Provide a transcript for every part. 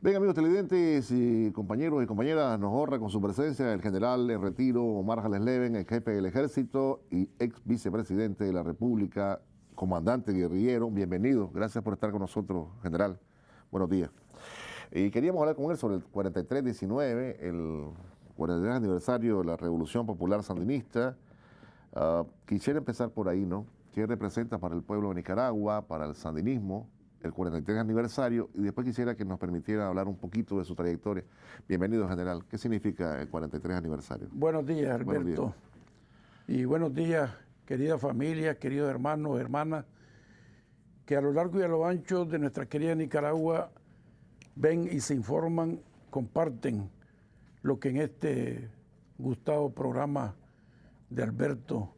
Bien, amigos televidentes y compañeros y compañeras, nos honra con su presencia el general en retiro Omar Jales Leven, el jefe del Ejército y ex vicepresidente de la República, comandante guerrillero. Bienvenido, gracias por estar con nosotros, general. Buenos días. Y queríamos hablar con él sobre el 4319, el 43 aniversario de la Revolución Popular Sandinista. Quisiera empezar por ahí, ¿no? ¿Qué representa para el pueblo de Nicaragua, para el sandinismo, el 43 aniversario? Y después quisiera que nos permitiera hablar un poquito de su trayectoria. Bienvenido, general. ¿Qué significa el 43 aniversario? Buenos días, Alberto. Buenos días. Y buenos días, querida familia, queridos hermanos, hermanas, que a lo largo y a lo ancho de nuestra querida Nicaragua ven y se informan, comparten lo que en este gustado programa de Alberto,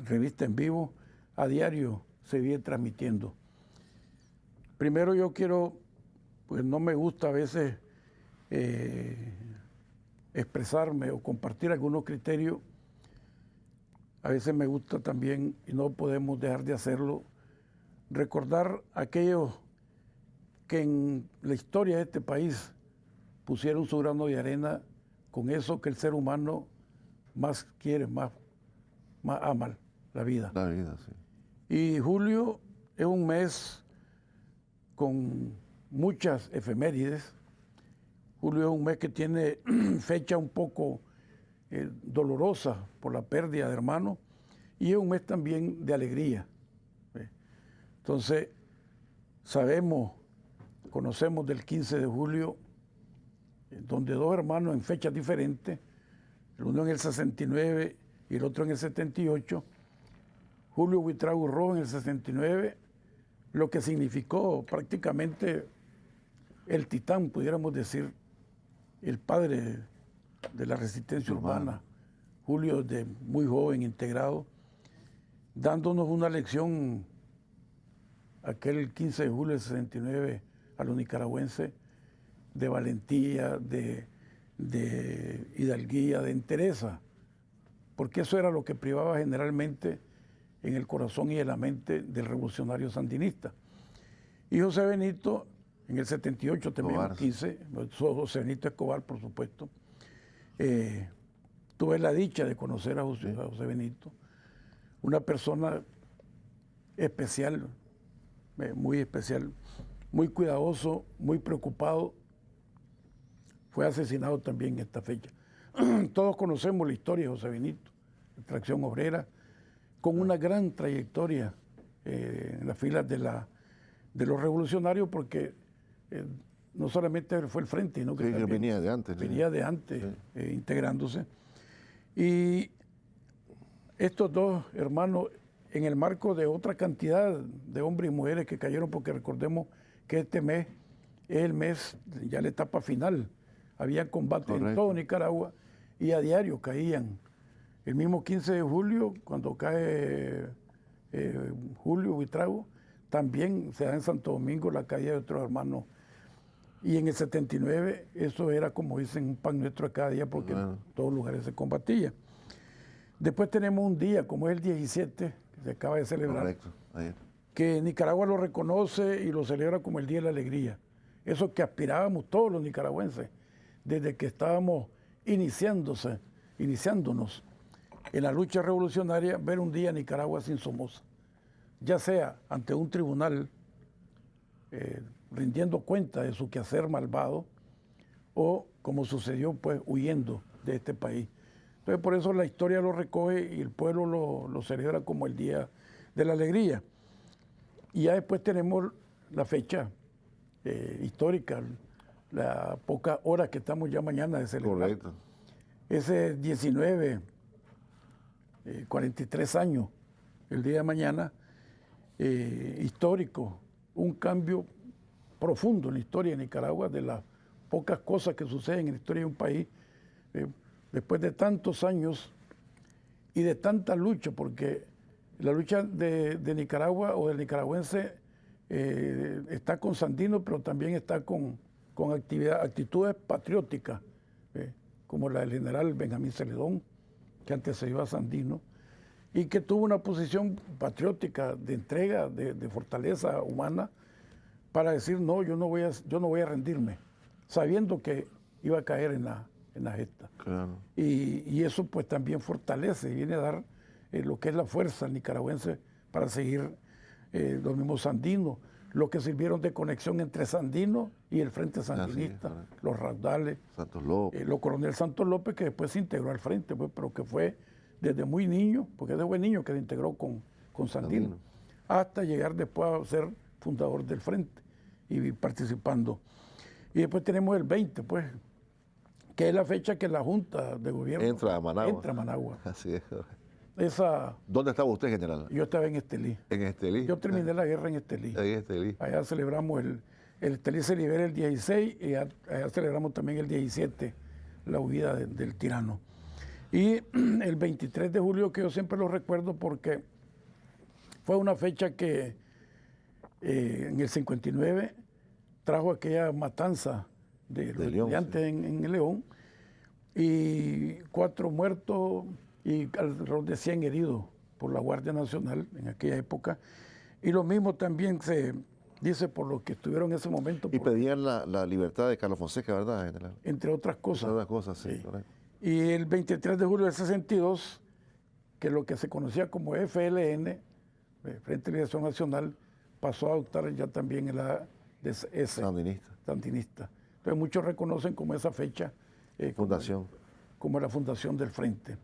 Revista en Vivo, a diario se viene transmitiendo. Primero yo quiero, pues no me gusta a veces expresarme o compartir algunos criterios. A veces me gusta también, y no podemos dejar de hacerlo, recordar a aquellos que en la historia de este país pusieron su grano de arena con eso que el ser humano más quiere, más ama, la vida. La vida, sí. Y julio es un mes con muchas efemérides. Julio es un mes que tiene fecha un poco dolorosa por la pérdida de hermanos y es un mes también de alegría. Entonces, conocemos del 15 de julio, donde dos hermanos en fechas diferentes, el uno en el 69 y el otro en el 78, Julio Buitrago Rojo en el 69, lo que significó prácticamente el titán, pudiéramos decir, el padre de la resistencia urbana, Julio de muy joven, integrado, dándonos una lección aquel 15 de julio del 69 a los nicaragüenses de valentía, de hidalguía, de entereza, porque eso era lo que privaba generalmente en el corazón y en la mente del revolucionario sandinista. Y José Benito, en el 78 también, el 15, José Benito Escobar, por supuesto, tuve la dicha de conocer a José Benito, una persona especial, muy cuidadoso, muy preocupado. Fue asesinado también en esta fecha. Todos conocemos la historia de José Benito, Tracción Obrera, con una gran trayectoria en las filas de los revolucionarios, porque no solamente fue el frente, sino que sí, venía de antes. Venía de antes, sí. Integrándose. Y estos dos hermanos, en el marco de otra cantidad de hombres y mujeres que cayeron, porque recordemos que este mes es el mes, ya la etapa final, había combate. Correcto. En todo Nicaragua y a diario caían. El mismo 15 de julio, cuando cae Julio Buitrago, también se da en Santo Domingo la caída de otros hermanos. Y en el 79 eso era, como dicen, un pan nuestro de cada día, porque en todos lugares se combatía. Después tenemos un día, como es el 17, que se acaba de celebrar. Correcto. Que Nicaragua lo reconoce y lo celebra como el Día de la Alegría. Eso que aspirábamos todos los nicaragüenses, desde que estábamos iniciándonos en la lucha revolucionaria, ver un día Nicaragua sin Somoza, ya sea ante un tribunal rindiendo cuenta de su quehacer malvado, o como sucedió, pues huyendo de este país. Entonces, por eso la historia lo recoge y el pueblo lo celebra como el Día de la Alegría. Y ya después tenemos la fecha histórica, la pocas horas que estamos ya mañana de celebrar. Correcto. Ese 19, 43 años, el día de mañana, histórico, un cambio profundo en la historia de Nicaragua, de las pocas cosas que suceden en la historia de un país, después de tantos años y de tanta lucha, porque la lucha de Nicaragua o del nicaragüense está con Sandino, pero también está con actitudes patrióticas, como la del general Benjamín Celedón, que antes se iba a Sandino, y que tuvo una posición patriótica de entrega, de fortaleza humana, para decir, no, yo no voy a rendirme, sabiendo que iba a caer en la gesta. Claro. Y eso pues también fortalece y viene a dar lo que es la fuerza nicaragüense para seguir los mismos sandinos, los que sirvieron de conexión entre Sandino y el Frente Sandinista, los raudales, Santos López. los coronel Santos López, que después se integró al Frente, pues, pero que fue desde muy niño, porque es de buen niño que se integró con Sandino, hasta llegar después a ser fundador del Frente y participando. Y después tenemos el 20, pues, que es la fecha que la Junta de Gobierno Entra a Managua. Entra a Managua. Así es. ¿Dónde estaba usted, general? Yo estaba en Estelí. En Estelí. Yo terminé la guerra en Estelí. En Estelí. Allá celebramos el Estelí se libera el 16 y allá celebramos también el 17, la huida del tirano. Y el 23 de julio, que yo siempre lo recuerdo porque fue una fecha que en el 59 trajo aquella matanza de los estudiantes en el León, y 4 muertos y alrededor de 100 heridos por la Guardia Nacional en aquella época. Y lo mismo también se dice por los que estuvieron en ese momento. Y pedían la libertad de Carlos Fonseca, ¿verdad, general? Entre otras cosas. Entre otras cosas, sí. Sí. Y el 23 de julio del 62, que lo que se conocía como FLN, Frente de Liberación Nacional, pasó a adoptar ya también el Sandinista. Entonces muchos reconocen como esa fecha. Fundación. Como la fundación del Frente.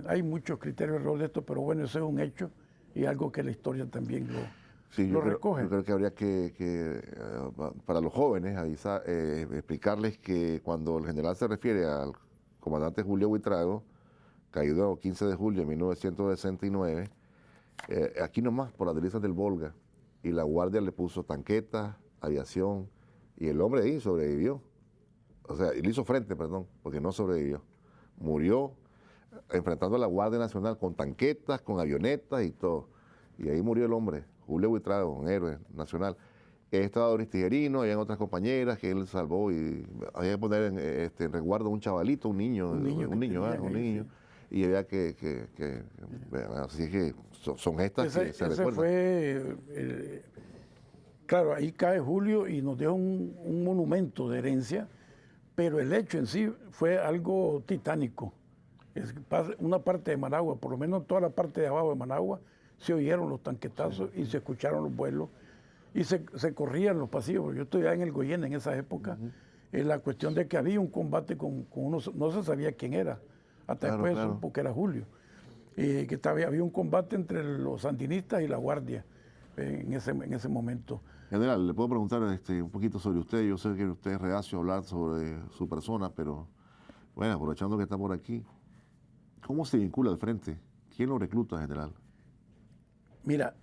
Hay muchos criterios alrededor de esto, pero bueno, eso es un hecho y algo que la historia también lo recoge. Yo creo que habría que para los jóvenes, explicarles que cuando el general se refiere al comandante Julio Buitrago, caído el 15 de julio de 1969, aquí nomás por las delicias del Volga, y la Guardia le puso tanquetas, aviación, y el hombre ahí sobrevivió. O sea, le hizo frente, perdón, porque no sobrevivió. Murió enfrentando a la Guardia Nacional con tanquetas, con avionetas y todo. Y ahí murió el hombre, Julio Buitrago, un héroe nacional. Estaba Doris Tijerino, habían otras compañeras que él salvó y había que poner en resguardo a un chavalito, un niño. Y había así que son estas que se recuerdan. Claro, ahí cae Julio y nos deja un monumento de herencia, pero el hecho en sí fue algo titánico. Una parte de Managua, por lo menos toda la parte de abajo de Managua, se oyeron los tanquetazos y se escucharon los vuelos y se corrían los pasillos. Yo estuve en el Goyena en esa época. La cuestión de que había un combate con unos, no se sabía quién era, hasta después supo que era Julio. Que había un combate entre los sandinistas y la Guardia en ese momento. General, le puedo preguntar un poquito sobre usted. Yo sé que usted es reacio a hablar sobre su persona, pero bueno, aprovechando que está por aquí, ¿cómo se vincula al Frente? ¿Quién lo recluta, general? Mira.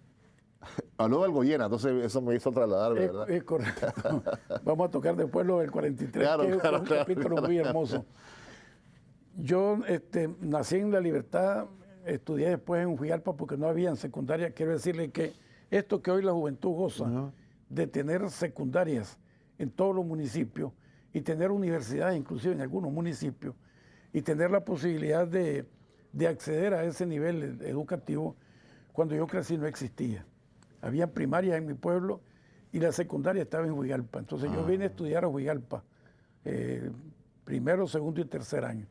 Habló del Goyena, entonces eso me hizo trasladarme, ¿verdad? Es correcto. Vamos a tocar después lo del 43, que es un capítulo muy hermoso. Yo nací en La Libertad, estudié después en Huigalpa porque no había en secundaria. Quiero decirle que esto que hoy la juventud goza, de tener secundarias en todos los municipios y tener universidades inclusive en algunos municipios y tener la posibilidad de acceder a ese nivel educativo, cuando yo crecí no existía. Había primarias en mi pueblo y la secundaria estaba en Huigalpa. Entonces yo vine a estudiar a Huigalpa, primero, segundo y tercer año.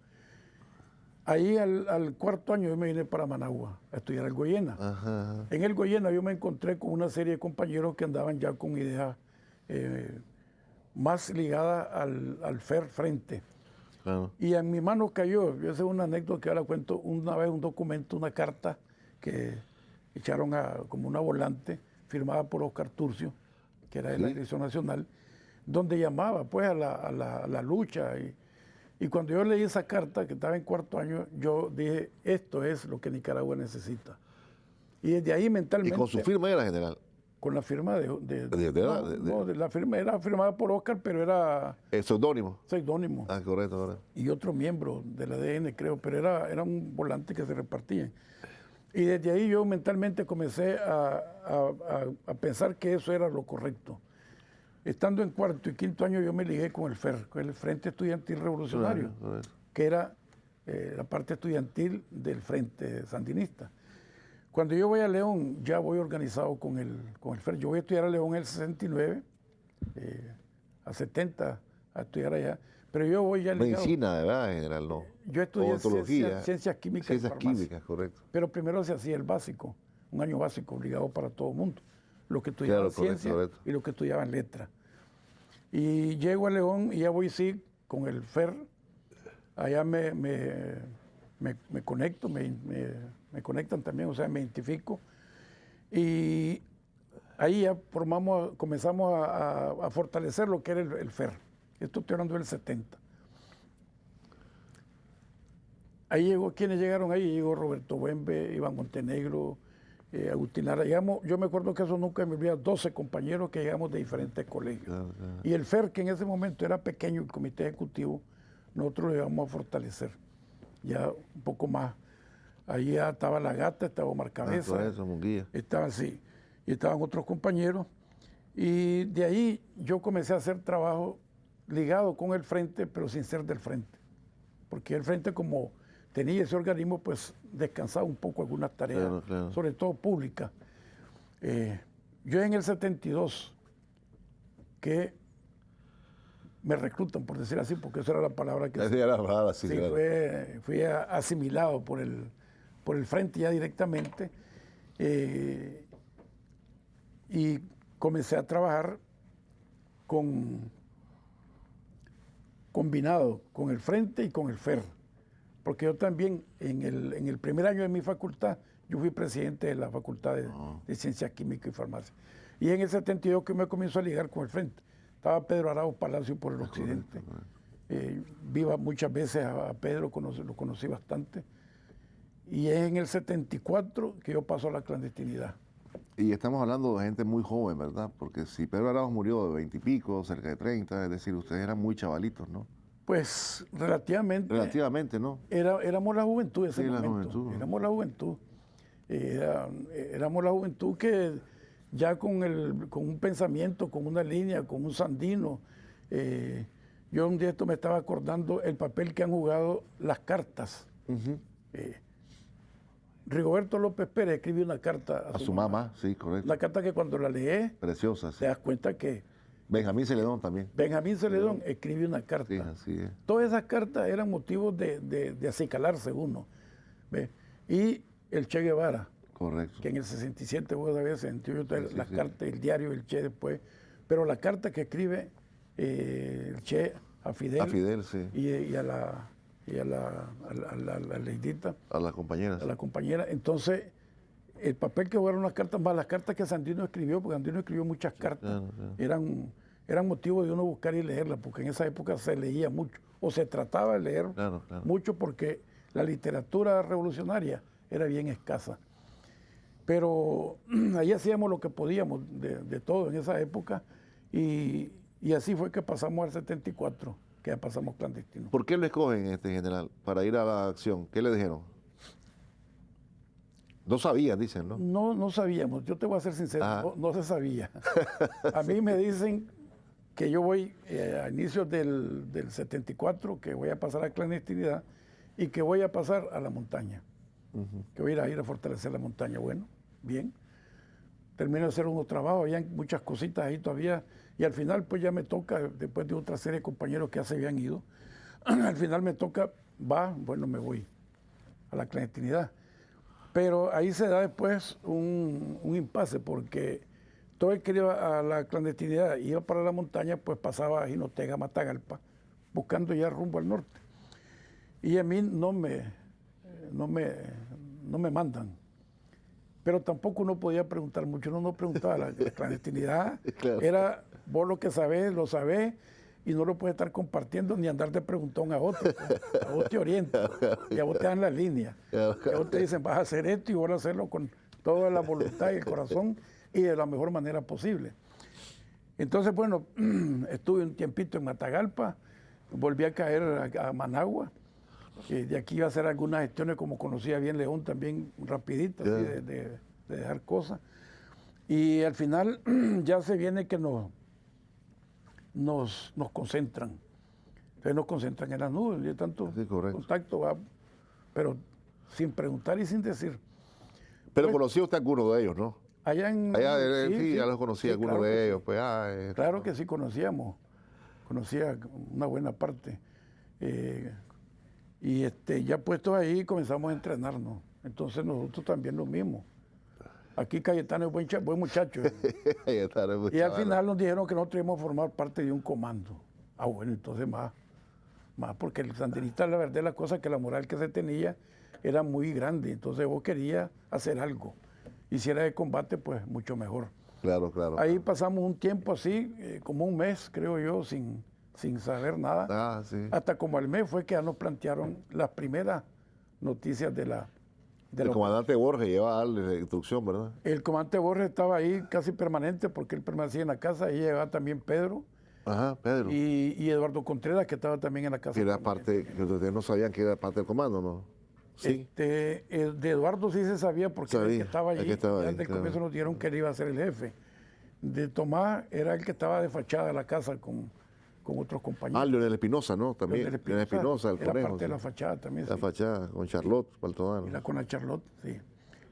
Ahí al cuarto año yo me vine para Managua a estudiar al Goyena. En el Goyena yo me encontré con una serie de compañeros que andaban ya con ideas más ligadas al Frente. Y en mi mano cayó, esa es una anécdota que ahora cuento, una vez un documento, una carta que echaron como una volante firmada por Oscar Turcio, que era de la Dirección Nacional, donde llamaba pues a la lucha. Y cuando yo leí esa carta, que estaba en cuarto año, yo dije, esto es lo que Nicaragua necesita. Y desde ahí mentalmente... ¿Y con su firma era, general? Con la firma la firma era firmada por Oscar, pero era... ¿Seudónimo? Seudónimo. Ah, correcto. Y otro miembro del ADN, creo, pero era un volante que se repartía. Y desde ahí yo mentalmente comencé a pensar que eso era lo correcto. Estando en cuarto y quinto año yo me ligué con el FER, con el Frente Estudiantil Revolucionario, que era la parte estudiantil del Frente Sandinista. Cuando yo voy a León, ya voy organizado con el FER. Yo voy a estudiar a León en el 69, a 70, a estudiar allá. Pero yo voy ya ligado. Medicina, ¿verdad, general? No. Yo estudié Odontología. ciencias químicas y Ciencias farmacia. químicas, correcto. Pero primero se hacía el básico, un año básico obligado para todo el mundo. Los que estudiaban ciencia correcto. y los que estudiaban letra. Y llego a León y ya voy, sí, con el FER. Allá me conecto, me conectan también, o sea, me identifico. Y ahí ya comenzamos a fortalecer lo que era el FER. Esto estoy hablando del 70. Ahí llegó, ¿quiénes llegaron ahí? Llegó Roberto Buembe, Iván Montenegro, Agustín Lara. Llegamos, yo me acuerdo que eso nunca me olvida, 12 compañeros que llegamos de diferentes colegios. Claro. Y el FER, que en ese momento era pequeño, el comité ejecutivo, nosotros lo íbamos a fortalecer. Ya un poco más. Ahí ya estaba La Gata, estaba Omar Cabeza. Estaban, sí, y estaban otros compañeros. Y de ahí yo comencé a hacer trabajo ligado con el Frente, pero sin ser del Frente. Porque el Frente, como tenía ese organismo, pues descansaba un poco algunas tareas, claro. Sobre todo públicas. Yo en el 72, que me reclutan, por decir así, porque esa era la palabra que... Esa era la palabra, sí, claro. Fui asimilado por el Frente ya directamente y comencé a trabajar combinado con el Frente y con el FER, porque yo también en el primer año de mi facultad, yo fui presidente de la Facultad de Ciencias Químicas y Farmacia. Y en el 72 que me comienzo a ligar con el Frente. Estaba Pedro Arauz Palacio por el occidente. Viva muchas veces a Pedro, lo conocí bastante. Y es en el 74 que yo paso a la clandestinidad. Y estamos hablando de gente muy joven, ¿verdad? Porque si Pedro Arauz murió de 20 y pico, cerca de 30, es decir, ustedes eran muy chavalitos, ¿no? Pues relativamente. Relativamente, ¿no? Éramos la juventud en ese momento. Juventud. Éramos la juventud. Éramos la juventud que ya con un pensamiento, con una línea, con un sandino. Yo un día esto me estaba acordando el papel que han jugado las cartas. Rigoberto López Pérez escribió una carta a su mamá, sí, correcto. La carta que cuando la lees, preciosa, sí. Te das cuenta que... Benjamín Celedón también. Benjamín Celedón escribió una carta. Sí, así es. Todas esas cartas eran motivos de acicalarse uno. ¿Ve? Y el Che Guevara. Correcto. Que en el 67 vos habías sentido las cartas, el diario del Che después. Pero la carta que escribe el Che a Fidel. A Fidel, sí. Y a la Leidita. A las compañeras. A la compañera. Entonces, el papel que jugaron las cartas, más las cartas que Sandino escribió, porque Sandino escribió muchas cartas, claro. Eran motivos de uno buscar y leerlas, porque en esa época se leía mucho, o se trataba de leer mucho, porque la literatura revolucionaria era bien escasa. Pero ahí hacíamos lo que podíamos de todo en esa época, y así fue que pasamos al 74, que ya pasamos clandestinos. ¿Por qué lo escogen, general, para ir a la acción? ¿Qué le dijeron? No sabían, dicen, ¿no? No sabíamos. Yo te voy a ser sincero, no se sabía. A mí me dicen que yo voy a inicios del 74, que voy a pasar a clandestinidad y que voy a pasar a la montaña. Que voy a ir a fortalecer la montaña. Bueno, bien. Termino de hacer unos trabajos, había muchas cositas ahí todavía. Y al final, pues ya me toca, después de otra serie de compañeros que ya se habían ido, al final me toca, bueno, me voy a la clandestinidad. Pero ahí se da después un impasse, porque todo el que iba a la clandestinidad iba para la montaña, pues pasaba a Jinotega, Matagalpa, buscando ya rumbo al norte. Y a mí no me mandan. Pero tampoco uno podía preguntar mucho, uno no preguntaba. La clandestinidad claro. Era vos lo que sabés, lo sabés, y no lo puedes estar compartiendo ni andar de preguntón a otro. A vos te orientan y a vos te dan la línea. Y a vos te dicen, vas a hacer esto y vas a hacerlo con toda la voluntad y el corazón y de la mejor manera posible. Entonces, bueno, estuve un tiempito en Matagalpa, volví a caer a Managua. De aquí iba a hacer algunas gestiones, como conocía bien León, también rapiditas, de dejar cosas. Y al final ya se viene que nos concentran. Entonces nos concentran en las nubes, y tanto contacto va, pero sin preguntar y sin decir. Pero conocía usted a alguno de ellos, ¿no? Allá en... Allá, sí, ya los conocía, algunos claro de que ellos. sí. Pues, Claro que sí conocíamos. Conocía una buena parte. Y ya puestos ahí comenzamos a entrenarnos. Entonces nosotros también lo mismo. Aquí Cayetano es buen muchacho. Y al final nos dijeron que nosotros íbamos a formar parte de un comando. Ah, bueno, entonces más porque el sandinista, la verdad, la cosa que la moral que se tenía era muy grande. Entonces vos querías hacer algo. Y si era de combate, pues mucho mejor. Claro, claro. Ahí pasamos un tiempo así, como un mes, creo yo, sin saber nada. Ah, sí. Hasta como al mes fue que ya nos plantearon las primeras noticias de la... El comandante Borges lleva a darle la instrucción, ¿verdad? El comandante Borges estaba ahí casi permanente porque él permanecía en la casa. Ahí llegaba también Pedro. Ajá, Pedro. Y Eduardo Contreras, que estaba también en la casa. Que era parte, que ustedes no sabían que era parte del comando, ¿no? Sí. De Eduardo sí se sabía porque era el que estaba allí. Desde el comienzo nos dijeron que él iba a ser el jefe. De Tomás era el que estaba de fachada de la casa con otros compañeros. Ah, Leonel Espinosa, ¿no? También. Leonel Espinosa, el era conejo. parte de la Sí. fachada también. La Sí. fachada con Charlotte, Baltodano. Con la Charlotte, sí.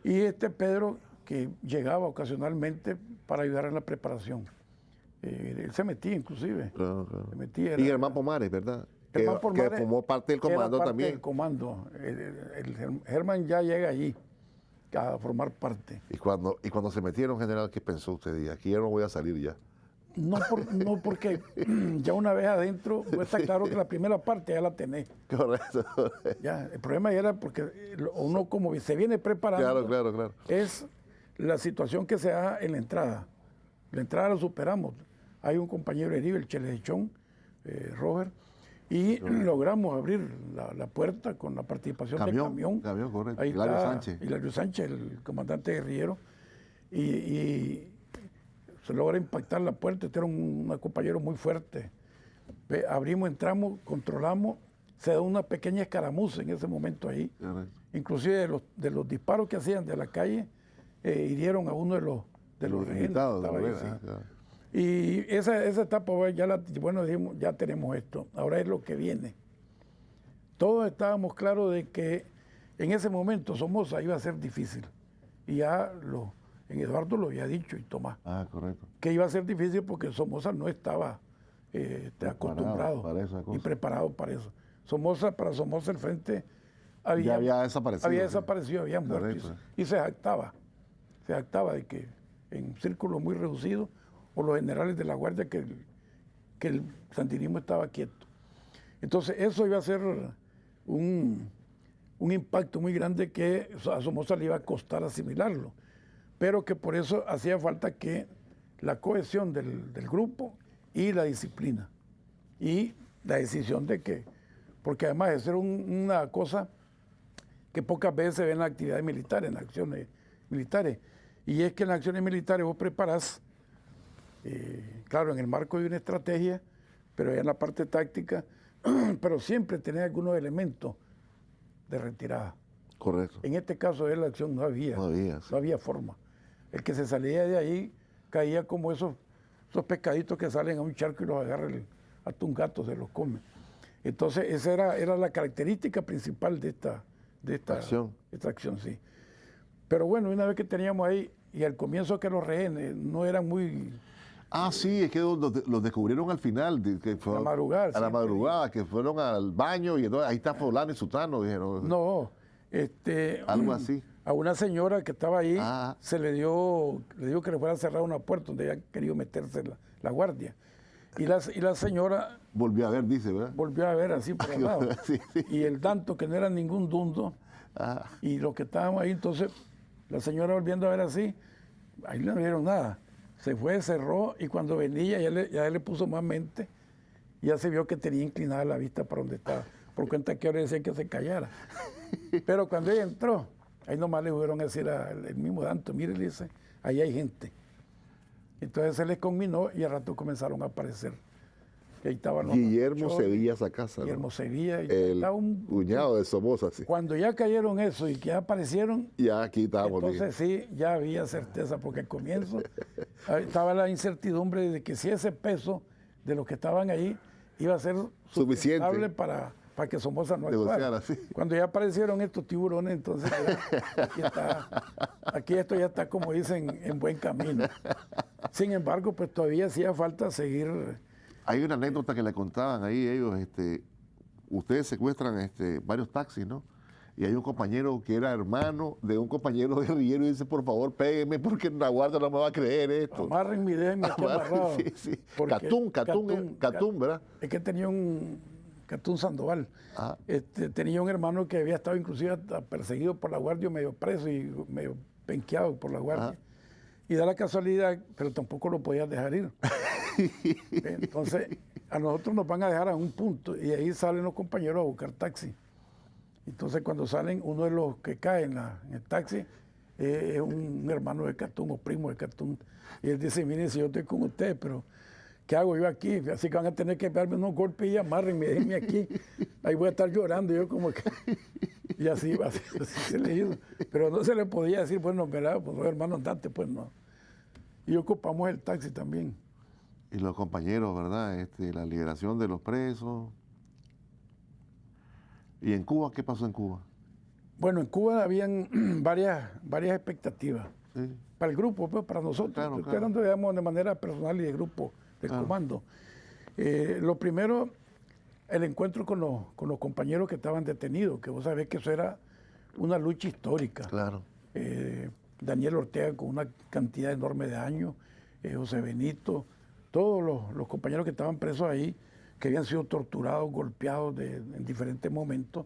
Y Pedro, que llegaba ocasionalmente para ayudar en la preparación. Él se metía inclusive. Claro, claro. Se metía, Y Germán Pomares, ¿verdad? Que formó parte del comando era parte también. del comando. Germán ya llega allí a formar parte. Y cuando se metieron, general, ¿qué pensó usted? Y aquí ya no voy a salir ya. No porque ya una vez adentro, no está claro que la primera parte ya la tenés. Correcto. Ya, el problema era porque uno como se viene preparando, Claro. es la situación que se da en la entrada. La entrada la superamos. Hay un compañero herido, el Chelechón, Roger, y logramos abrir la puerta con la participación del camión. Camión, correcto. Ahí Hilario está Sánchez. Hilario Sánchez, el comandante guerrillero, y se logra impactar la puerta. Este era un compañero muy fuerte. Abrimos, entramos, controlamos, se da una pequeña escaramuza en ese momento ahí. Correcto. Inclusive de los disparos que hacían de la calle, hirieron a uno de los rehenes. Invitados, Estaba ahí, ¿verdad? sí. Ah, claro. Y esa etapa, pues, dijimos, ya tenemos esto, ahora es lo que viene. Todos estábamos claros de que en ese momento Somoza iba a ser difícil. Y ya en Eduardo lo había dicho y Tomás, Correcto. que iba a ser difícil porque Somoza no estaba acostumbrado para esa cosa. y preparado para eso. Para Somoza el frente Ya había desaparecido. había sí. desaparecido, había muerto. Correcto. Y se jactaba de que en un círculo muy reducido, o los generales de la Guardia, que el sandinismo estaba quieto. Entonces eso iba a ser un impacto muy grande que a Somoza le iba a costar asimilarlo, pero que por eso hacía falta que la cohesión del grupo y la disciplina y la decisión de que, porque además eso era una cosa que pocas veces se ve en las actividades militares, en las acciones militares, y es que en las acciones militares vos preparás, claro, en el marco de una estrategia, pero ya en la parte táctica, pero siempre tenés algunos elementos de retirada. Correcto. En este caso de la acción no había forma. El que se salía de ahí caía como esos pescaditos que salen a un charco y los agarra hasta un gato se los come. Entonces esa era la característica principal de esta acción, sí. Pero bueno, una vez que teníamos ahí, y al comienzo que los rehenes no eran muy... Sí, es que los descubrieron al final. Que fue a la madrugada. A la madrugada, que fueron al baño y entonces ahí está Fulano y Sutano, dijeron. No, algo así. A una señora que estaba ahí se le dio que le fuera a cerrar una puerta donde había querido meterse la guardia. Y la señora... Volvió a ver, dice, ¿verdad? Volvió a ver así por el lado. Sí. Y el tanto que no era ningún dundo. Y los que estábamos ahí, entonces, la señora volviendo a ver así, ahí no vieron nada. Se fue, cerró, y cuando venía ya le puso más mente, ya se vio que tenía inclinada la vista para donde estaba, por cuenta que ahora decía que se callara. Pero cuando ella entró, ahí nomás le pudieron decir al mismo Danto, mire, le dice, ahí hay gente. Entonces se les conminó y al rato comenzaron a aparecer. Y ahí estaban los Guillermo Sevilla Sacasa. Guillermo Sevilla. El cuñado de Somoza, sí. Cuando ya cayeron eso y que ya aparecieron, ya aquí estábamos. Entonces sí, ya había certeza, porque al comienzo estaba la incertidumbre de que si ese peso de los que estaban ahí iba a ser suficiente para para que Somoza no negociara, actuara. sí. Cuando ya aparecieron estos tiburones, entonces aquí esto ya está, como dicen, en buen camino. Sin embargo, pues todavía hacía falta seguir. Hay una anécdota que le contaban ahí ellos, ustedes secuestran varios taxis, ¿no? Y hay un compañero que era hermano de un compañero guerrillero y dice, por favor, pégueme porque la guardia no me va a creer esto. Amárrenme y déjenme aquí amarrado. Sí, sí. Porque Catún, ¿verdad? Es que tenía un Catún Sandoval. Ajá. Tenía un hermano que había estado inclusive hasta perseguido por la guardia, medio preso y medio penqueado por la guardia. Ajá. Y da la casualidad, pero tampoco lo podías dejar ir. Entonces, a nosotros nos van a dejar a un punto y ahí salen los compañeros a buscar taxi. Entonces, cuando salen, uno de los que cae en el taxi es un hermano de Catún o primo de Catún. Y él dice, miren, si yo estoy con ustedes, pero ¿qué hago yo aquí? Así que van a tener que darme unos golpes y amárrenme, déjenme aquí. Ahí voy a estar llorando yo como que... Y así se le hizo. Pero no se le podía decir, bueno, ¿verdad? Pues los hermanos andante, pues no. Y ocupamos el taxi también. Y los compañeros, ¿verdad? La liberación de los presos. ¿Y en Cuba? ¿Qué pasó en Cuba? Bueno, en Cuba habían varias expectativas. Sí. Para el grupo, pues para nosotros. Claro, Estoy claro. hablando, digamos, de manera personal y de grupo, del Claro. comando. Lo primero, el encuentro con los compañeros que estaban detenidos, que vos sabés que eso era una lucha histórica. Claro. Daniel Ortega con una cantidad enorme de años, José Benito, todos los compañeros que estaban presos ahí, que habían sido torturados, golpeados en diferentes momentos.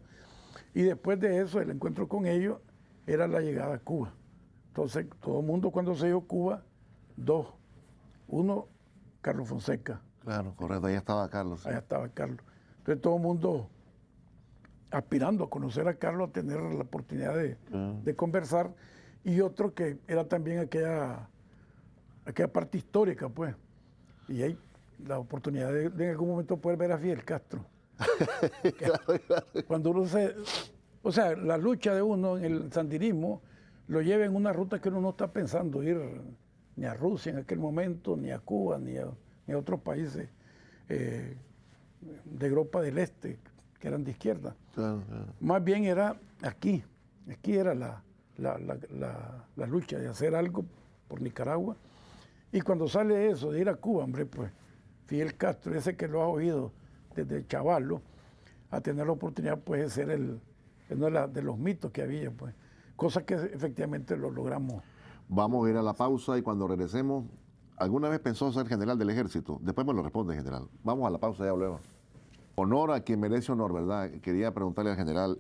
Y después de eso, el encuentro con ellos era la llegada a Cuba. Entonces, todo el mundo cuando se dio Cuba, dos. Uno, Carlos Fonseca. Claro, correcto. Ahí estaba Carlos. Sí. Allá estaba Carlos. Entonces, todo el mundo aspirando a conocer a Carlos, a tener la oportunidad de conversar. Y otro que era también aquella parte histórica, pues. Y hay la oportunidad de en algún momento poder ver a Fidel Castro. Cuando uno o sea, la lucha de uno en el sandinismo lo lleva en una ruta que uno no está pensando ir ni a Rusia en aquel momento, ni a Cuba, ni a otros países de Europa del Este, que eran de izquierda. Claro, claro. Más bien era aquí era la lucha de hacer algo por Nicaragua. Y cuando sale eso, de ir a Cuba, hombre, pues Fidel Castro, ese que lo ha oído desde chavalo, a tener la oportunidad pues de ser uno de los mitos que había, pues. Cosa que efectivamente lo logramos. Vamos a ir a la pausa y cuando regresemos, ¿alguna vez pensó ser general del ejército? Después me lo responde, general. Vamos a la pausa, ya luego. Honor a quien merece honor, ¿verdad? Quería preguntarle al general,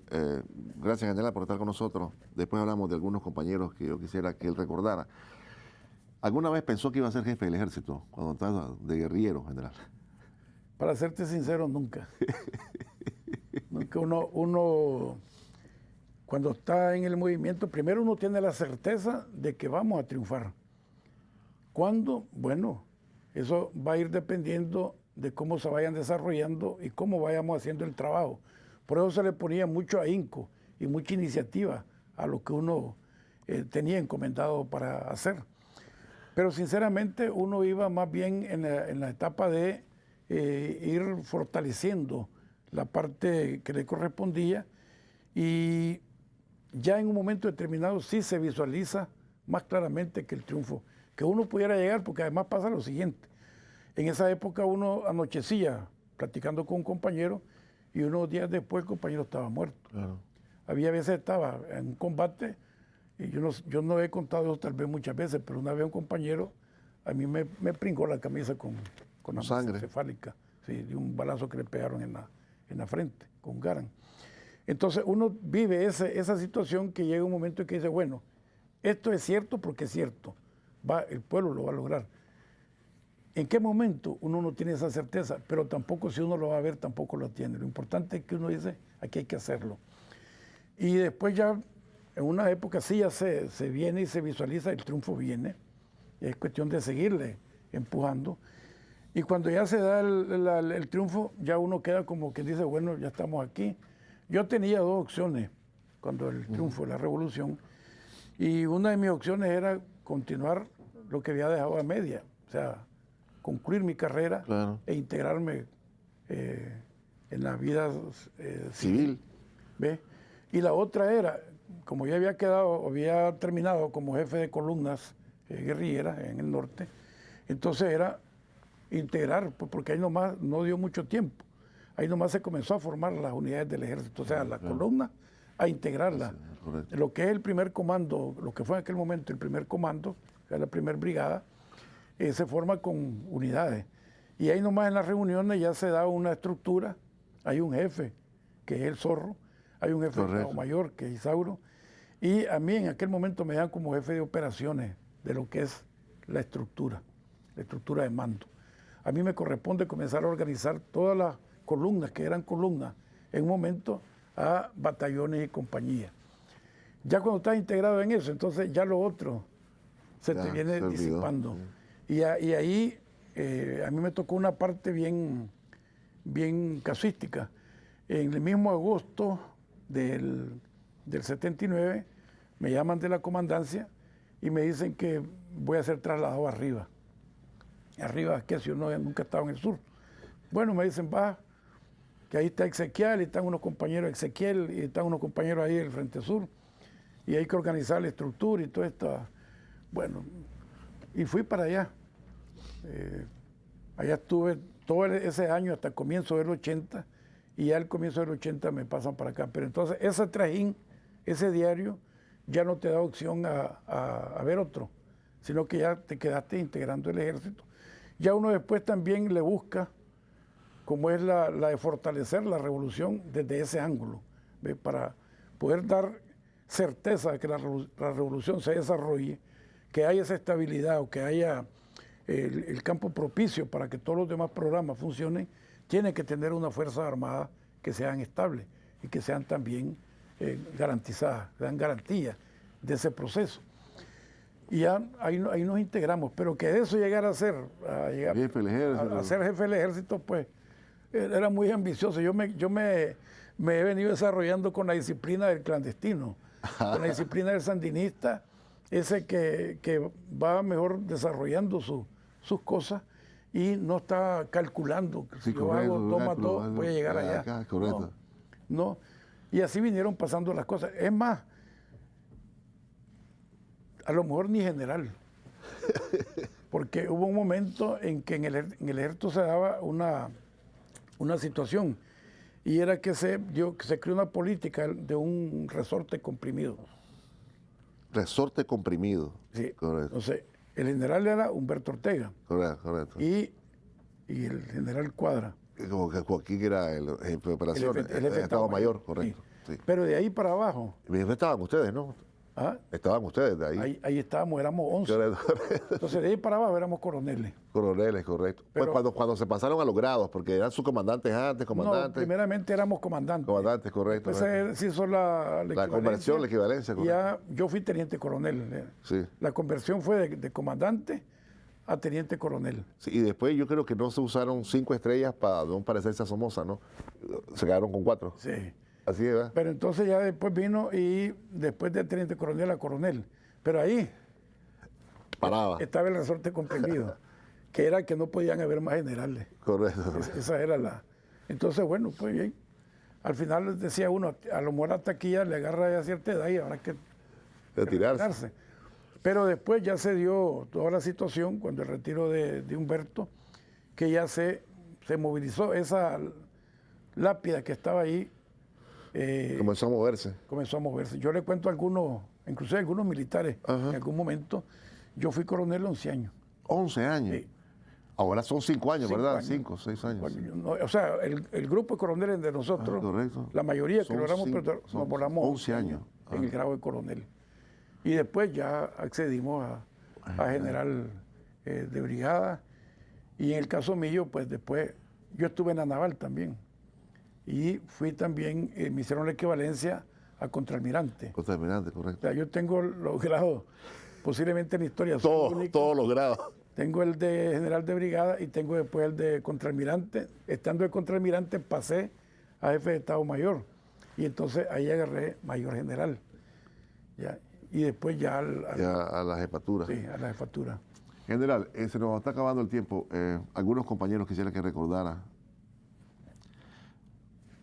gracias general por estar con nosotros. Después hablamos de algunos compañeros que yo quisiera que él recordara. ¿Alguna vez pensó que iba a ser jefe del ejército cuando estaba de guerrillero, general? Para serte sincero, nunca. Nunca uno, cuando está en el movimiento, primero uno tiene la certeza de que vamos a triunfar. ¿Cuándo? Bueno, eso va a ir dependiendo de cómo se vayan desarrollando y cómo vayamos haciendo el trabajo. Por eso se le ponía mucho ahínco y mucha iniciativa a lo que uno tenía encomendado para hacer. Pero sinceramente uno iba más bien en la etapa de ir fortaleciendo la parte que le correspondía y ya en un momento determinado sí se visualiza más claramente que el triunfo, que uno pudiera llegar, porque además pasa lo siguiente. En esa época uno anochecía platicando con un compañero y unos días después el compañero estaba muerto. Claro. Había veces estaba en un combate, y yo no he contado eso tal vez muchas veces, pero una vez un compañero a mí me pringó la camisa con la sangre cefálica, sí, de un balazo que le pegaron en la frente, con Garán. Entonces uno vive esa situación que llega un momento en que dice, bueno, esto es cierto porque es cierto, el pueblo lo va a lograr. ¿En qué momento uno no tiene esa certeza? Pero tampoco si uno lo va a ver, tampoco lo tiene. Lo importante es que uno dice, aquí hay que hacerlo. Y después ya, en una época sí ya se viene y se visualiza, el triunfo viene. Y es cuestión de seguirle empujando. Y cuando ya se da el triunfo, ya uno queda como que dice, bueno, ya estamos aquí. Yo tenía dos opciones cuando el triunfo de la revolución. Y una de mis opciones era continuar lo que había dejado a media. O sea, concluir mi carrera Claro. e integrarme en la vida Civil. ¿Ve? Y la otra era, como ya había terminado como jefe de columnas guerrilleras en el norte, entonces era integrar, porque ahí nomás no dio mucho tiempo. Ahí nomás se comenzó a formar las unidades del ejército, o sea, la columna a integrarla. Correcto. Lo que es el primer comando, lo que fue en aquel momento el primer comando, que era la primera brigada, se forma con unidades. Y ahí nomás en las reuniones ya se da una estructura, hay un jefe, que es el Zorro, hay un jefe de Estado Mayor, que es Isauro, y a mí en aquel momento me dan como jefe de operaciones de lo que es la estructura de mando. A mí me corresponde comenzar a organizar todas las columnas, que eran columnas, en un momento a batallones y compañías. Ya cuando estás integrado en eso, entonces ya lo otro se te viene disipando. Y ahí a mí me tocó una parte bien casuística. En el mismo agosto del 79 me llaman de la comandancia y me dicen que voy a ser trasladado arriba. Arriba, que si yo nunca he estado en el sur. Bueno, me dicen, va, que ahí está Ezequiel, y están unos compañeros de Ezequiel, y están unos compañeros ahí del Frente Sur, y hay que organizar la estructura y todo esto. Bueno, y fui para allá. Allá estuve todo ese año hasta el comienzo del 80, y ya al comienzo del 80 me pasan para acá. Pero entonces ese trajín, ese diario, ya no te da opción a ver otro, sino que ya te quedaste integrando el ejército. Ya uno después también le busca, como es la de fortalecer la revolución desde ese ángulo, ¿ve? Para poder dar certeza de que la revolución se desarrolle, que haya esa estabilidad o que haya el campo propicio para que todos los demás programas funcionen, tiene que tener una fuerza armada que sean estables y que sean también garantizadas, dan garantía de ese proceso. Y ya ahí nos integramos, pero que de eso llegara a ser, jefe del ejército. A ser jefe del ejército, pues era muy ambicioso. Yo me he venido desarrollando con la disciplina del clandestino, con la disciplina del sandinista, ese que va mejor desarrollando sus cosas y no está calculando. Sí, si yo hago 2 más 2, voy a llegar allá. Acá, correcto. No. Y así vinieron pasando las cosas. Es más, a lo mejor ni general. Porque hubo un momento en que en el ejército se daba una situación, y era que se creó una política de un resorte comprimido. Resorte comprimido. Sí. Correcto. Entonces, el general era Humberto Ortega. Correcto. Y el general Cuadra. Como que Joaquín era el jefe de operaciones, el Estado Mayor, correcto. Sí. Sí. Pero de ahí para abajo. Estaban ustedes, ¿no? ¿Ah? Estaban ustedes de ahí. Ahí estábamos, éramos 11. Correcto. Entonces de ahí para abajo éramos coroneles. Coroneles, correcto. Pero, pues cuando se pasaron a los grados, porque eran subcomandantes antes, comandantes. No, primeramente éramos comandantes. Comandantes, correcto. Entonces se hizo la conversión, la equivalencia. Y ya yo fui teniente coronel. Sí. La conversión fue de comandante a teniente coronel. Sí, y después yo creo que no se usaron 5 estrellas para no parecerse a Somoza, ¿no? Se quedaron con 4. Sí. Así es, ¿verdad? Pero entonces ya después vino y después de teniente coronel a coronel. Pero ahí paraba. Estaba el resorte comprimido, que era que no podían haber más generales. Correcto. Esa era la... Entonces, bueno, pues bien. Al final decía uno, a lo mejor hasta aquí ya le agarra ya cierta edad y habrá que retirarse. Pero después ya se dio toda la situación, cuando el retiro de Humberto, que ya se movilizó esa lápida que estaba ahí. Comenzó a moverse. Comenzó a moverse. Yo le cuento a algunos, inclusive a algunos militares, en algún momento, yo fui coronel 11 años. 11 años. Sí. Ahora son 5 años, ¿verdad? 5, 6 años. Bueno, no, o sea, el grupo de coroneles de nosotros, la mayoría que logramos, nos volamos 11 años en el grado de coronel. Y después ya accedimos a general de brigada. Y en el caso mío, pues después, yo estuve en la naval también. Y fui también, me hicieron la equivalencia a contraalmirante. Contraalmirante, correcto. O sea, yo tengo los grados, posiblemente en la historia. Todos los grados. Tengo el de general de brigada y tengo después el de contraalmirante. Estando de contraalmirante pasé a jefe de Estado Mayor. Y entonces ahí agarré mayor general. ¿Ya? Y después ya a la jefatura. Sí, a la jefatura. General, se nos está acabando el tiempo. Algunos compañeros quisiera que recordara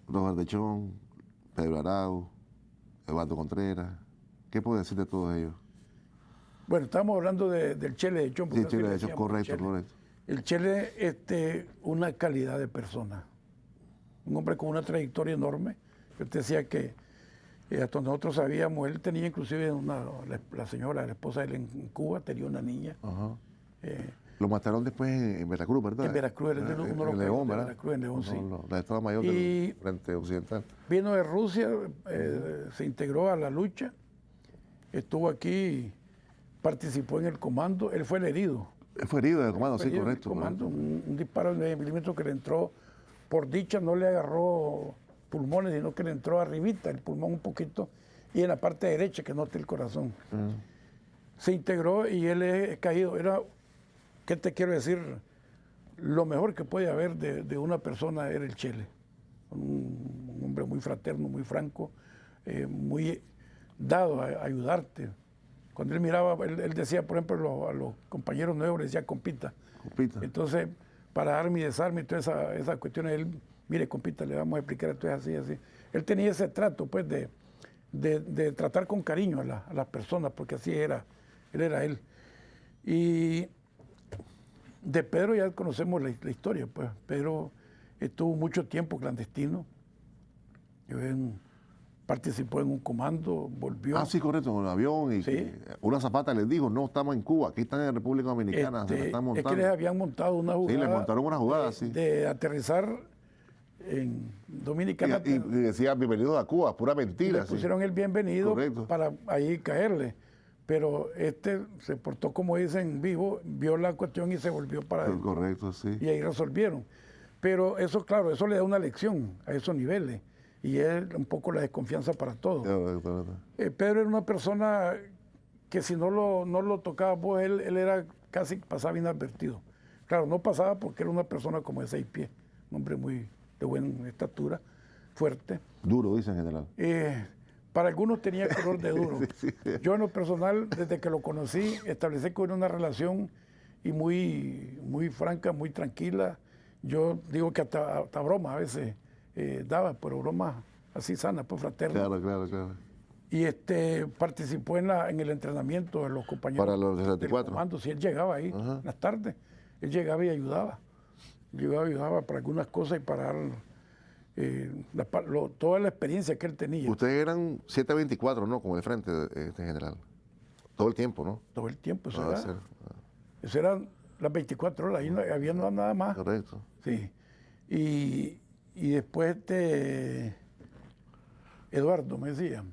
Robert Dechón, Pedro Arau, Eduardo Contreras. ¿Qué puede decir de todos ellos? Bueno, estamos hablando del Chele de Chón. Sí, Chele de Chón, correcto, correcto. El Chele, una calidad de persona. Un hombre con una trayectoria enorme. Yo te decía que hasta nosotros sabíamos, él tenía inclusive la señora, la esposa de él en Cuba, tenía una niña. Ajá. Lo mataron después en Veracruz, ¿verdad? En Veracruz, en León, ¿verdad? Veracruz, en León, sí. La Estado Mayor del Frente Occidental. Vino de Rusia, se integró a la lucha, estuvo aquí, participó en el comando, él fue el herido. Él fue herido en el comando, sí, correcto. Comando, un disparo de 9 milímetros que le entró, por dicha no le agarró pulmones, sino que le entró arribita el pulmón un poquito y en la parte derecha que nota el corazón. Se integró y él es caído. Era, ¿qué te quiero decir? Lo mejor que puede haber de una persona era el Chele. Un hombre muy fraterno, muy franco, muy dado a ayudarte. Cuando él miraba, él decía, por ejemplo, a los compañeros nuevos, le decía compita. Compita. Entonces, para arme y desarme y todas esas cuestiones, él, mire, compita, le vamos a explicar esto es así, así. Él tenía ese trato, pues, de tratar con cariño a las personas, porque así era, él era él. Y de Pedro ya conocemos la historia, pues. Pedro estuvo mucho tiempo clandestino. Participó en un comando, volvió. Ah, sí, correcto, en un avión. Y Sí. una zapata les dijo, no, estamos en Cuba, aquí están en República Dominicana, se la están montando. Es que les habían montado una jugada. Sí, les montaron una jugada, sí. De aterrizar en Dominicana. Y decía, bienvenidos a Cuba, pura mentira. Le pusieron el bienvenido Correcto. para ahí caerle. Pero se portó, como dicen, vivo, vio la cuestión y se volvió para él. Correcto, sí. Y ahí resolvieron. Pero eso, claro, eso le da una lección a esos niveles. Y es un poco la desconfianza para todos. Pedro era una persona que si no lo tocaba vos, él era casi, pasaba inadvertido. Claro, no pasaba porque era una persona como de 6 pies, un hombre muy de buena estatura, fuerte. Duro, dice en general. Para algunos tenía color de duro. Sí. Yo en lo personal, desde que lo conocí, establecí con él una relación y muy franca, muy tranquila. Yo digo que hasta broma a veces daba, pero broma así sana, pues fraterna. Claro. Y participó en el entrenamiento de los compañeros. Para los 64. Del comando. Si él llegaba ahí, en las tardes, él llegaba y ayudaba. Ayudaba para algunas cosas y para dar toda la experiencia que él tenía. Ustedes eran 724, ¿no? Como el frente en general. Todo el tiempo, ¿no? Todo el tiempo, eso eran las 24 horas, ahí no había nada más. Correcto. Sí. Y después Eduardo me decía.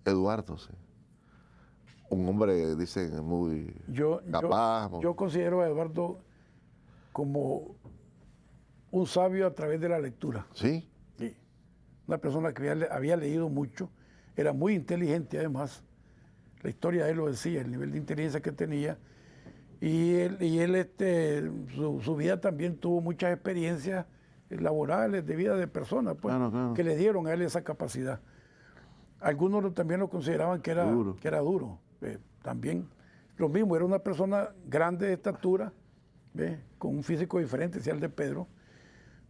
Eduardo, sí. Un hombre, dicen, muy capaz. Yo considero a Eduardo como un sabio a través de la lectura. ¿Sí? Sí. Una persona que había leído mucho, era muy inteligente además. La historia de él lo decía, el nivel de inteligencia que tenía. Y él su vida también tuvo muchas experiencias laborales, de vida de personas, pues, claro. que le dieron a él esa capacidad. Algunos también lo consideraban que era duro. También lo mismo, era una persona grande de estatura, con un físico diferente, decía el de Pedro,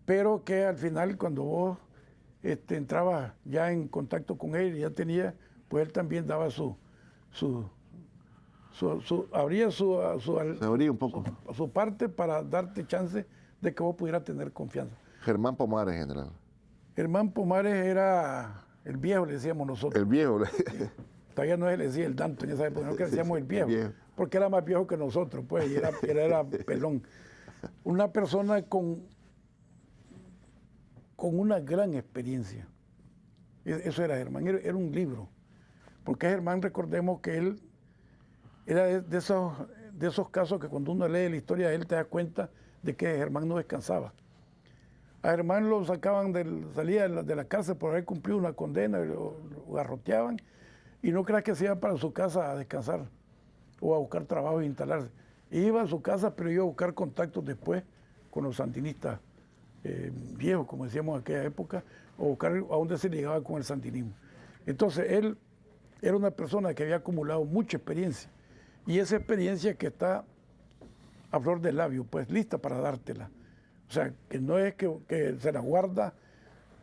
pero que al final cuando vos entrabas ya en contacto con él y ya tenía, pues él también daba abría se abría un poco. Su parte para darte chance de que vos pudieras tener confianza. Germán Pomares, en general. Germán Pomares era el viejo, le decíamos nosotros. El viejo. Sí. Todavía no se le decía el Danto en esa época, no que le decíamos el viejo, porque era más viejo que nosotros, pues, y era pelón. Una persona con una gran experiencia. Eso era Germán, era un libro. Porque Germán, recordemos que él era de esos casos que cuando uno lee la historia de él te das cuenta de que Germán no descansaba. A Germán lo sacaban, salía de la cárcel por haber cumplido una condena, lo garroteaban, y no creas que se iba para su casa a descansar o a buscar trabajo e instalarse. Iba a su casa, pero iba a buscar contactos después con los sandinistas viejos, como decíamos en aquella época, o buscar a dónde se ligaba con el sandinismo. Entonces, él era una persona que había acumulado mucha experiencia, y esa experiencia que está a flor de labio, pues lista para dártela. O sea, que no es que se la guarda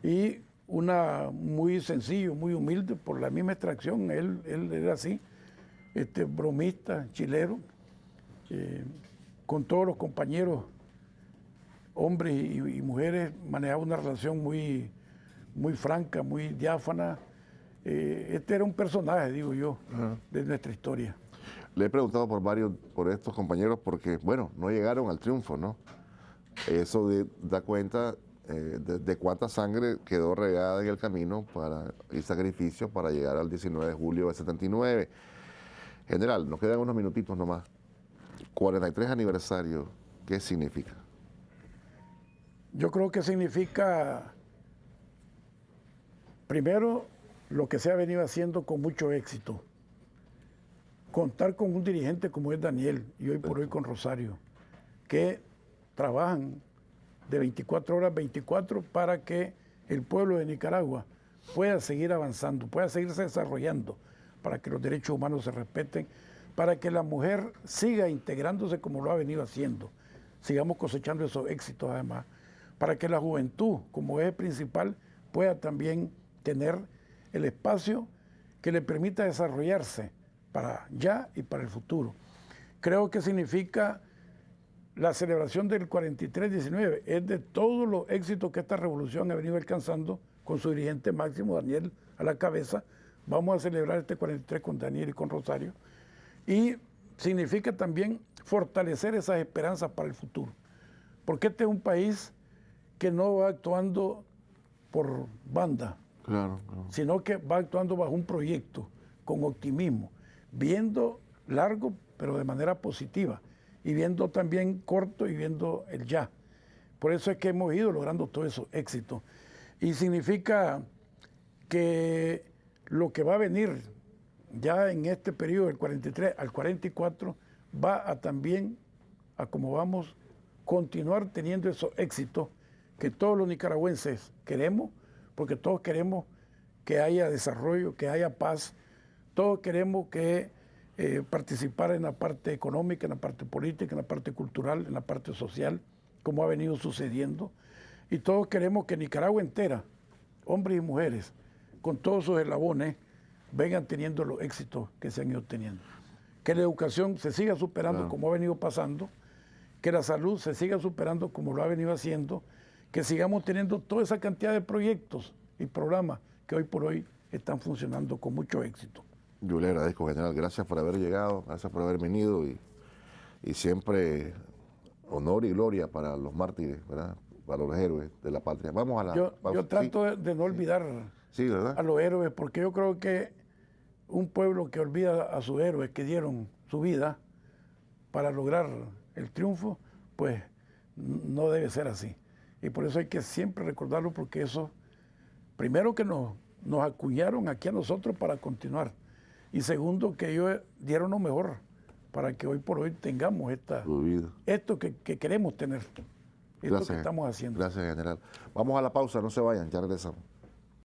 y muy sencillo, muy humilde, por la misma extracción. Él era así, bromista, chilero, con todos los compañeros, hombres y mujeres, manejaba una relación muy franca, muy diáfana. Este era un personaje, digo yo, de nuestra historia. Le he preguntado por estos compañeros porque, bueno, no llegaron al triunfo, ¿no? Eso da cuenta de cuánta sangre quedó regada en el camino y sacrificio para llegar al 19 de julio del 79. General, nos quedan unos minutitos nomás. 43 aniversario, ¿qué significa? Yo creo que significa, primero, lo que se ha venido haciendo con mucho éxito. Contar con un dirigente como es Daniel y hoy por hoy con Rosario, que trabajan de 24 horas 24 para que el pueblo de Nicaragua pueda seguir avanzando, pueda seguirse desarrollando, para que los derechos humanos se respeten, para que la mujer siga integrándose como lo ha venido haciendo, sigamos cosechando esos éxitos además, para que la juventud como eje principal pueda también tener el espacio que le permita desarrollarse para ya y para el futuro. Creo que significa la celebración del 43-19, es de todos los éxitos que esta revolución ha venido alcanzando con su dirigente máximo, Daniel, a la cabeza. Vamos a celebrar este 43 con Daniel y con Rosario. Y significa también fortalecer esas esperanzas para el futuro. Porque este es un país que no va actuando por banda, claro. Sino que va actuando bajo un proyecto, con optimismo, viendo largo, pero de manera positiva, y viendo también corto y viendo el ya. Por eso es que hemos ido logrando todos esos éxitos. Y significa que lo que va a venir ya en este periodo del 43 al 44 va a también, a como vamos, continuar teniendo esos éxitos que todos los nicaragüenses queremos, porque todos queremos que haya desarrollo, que haya paz, todos queremos que participar en la parte económica, en la parte política, en la parte cultural, en la parte social, como ha venido sucediendo. Y todos queremos que Nicaragua entera, hombres y mujeres, con todos sus eslabones, vengan teniendo los éxitos que se han ido teniendo. Que la educación se siga superando como ha venido pasando, que la salud se siga superando como lo ha venido haciendo, que sigamos teniendo toda esa cantidad de proyectos y programas que hoy por hoy están funcionando con mucho éxito. Yo le agradezco, general. Gracias por haber llegado, gracias por haber venido y siempre honor y gloria para los mártires, ¿verdad? Para los héroes de la patria. Vamos a la pausa. Yo trato de no olvidar a los héroes, porque yo creo que un pueblo que olvida a sus héroes que dieron su vida para lograr el triunfo, pues no debe ser así. Y por eso hay que siempre recordarlo, porque eso, primero que nos acuñaron aquí a nosotros para continuar. Y segundo, que ellos dieron lo mejor para que hoy por hoy tengamos esto que queremos tener, esto que estamos haciendo. Gracias, general. Vamos a la pausa, no se vayan, ya regresamos.